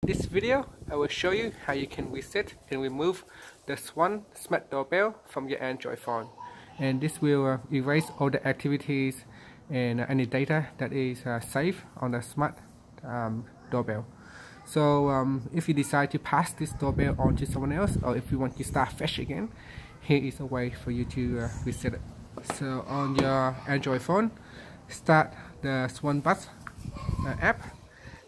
In this video, I will show you how you can reset and remove the Swann Smart Doorbell from your Android phone. And this will erase all the activities and any data that is saved on the Smart Doorbell. So if you decide to pass this doorbell on to someone else, or if you want to start fresh again, here is a way for you to reset it. So on your Android phone, start the Swann app.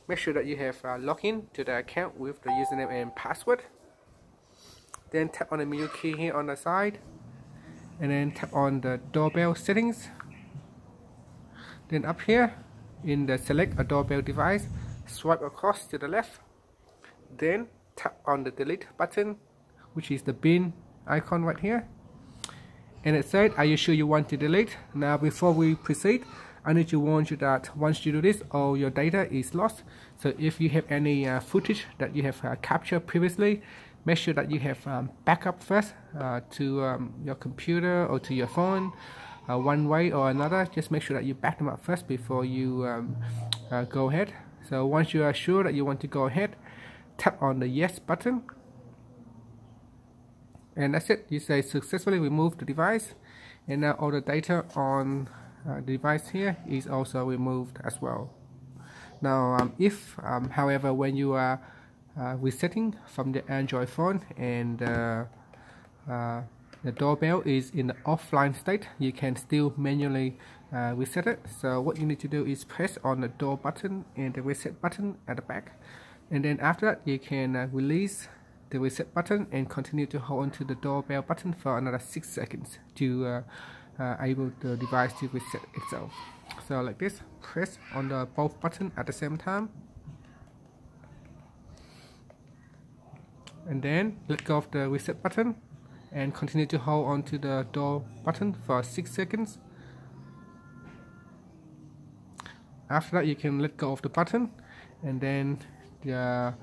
Make sure that you have logged in to the account with the username and password. Then tap on the menu key here on the side, and then tap on the doorbell settings. Then up here in the select a doorbell device, swipe across to the left. Then tap on the delete button, which is the bin icon right here. And it said, are you sure you want to delete? Now before we proceed, I need to warn you that once you do this, all your data is lost. So if you have any footage that you have captured previously, make sure that you have backup first to your computer or to your phone. One way or another, just make sure that you back them up first before you go ahead. So once you are sure that you want to go ahead, tap on the yes button. And that's it. You say successfully remove the device, and now all the data on the device here is also removed as well. Now if however when you are resetting from the Android phone and the doorbell is in the offline state, you can still manually reset it. So what you need to do is press on the door button and the reset button at the back, and then after that you can release the reset button and continue to hold on to the doorbell button for another 6 seconds to able the device to reset itself. So like this, press on the both button at the same time, and then let go of the reset button and continue to hold on to the door button for 6 seconds. After that you can let go of the button, and then the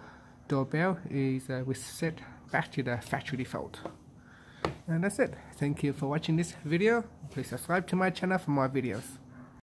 doorbell is reset back to the factory default. And that's it. Thank you for watching this video. Please subscribe to my channel for more videos.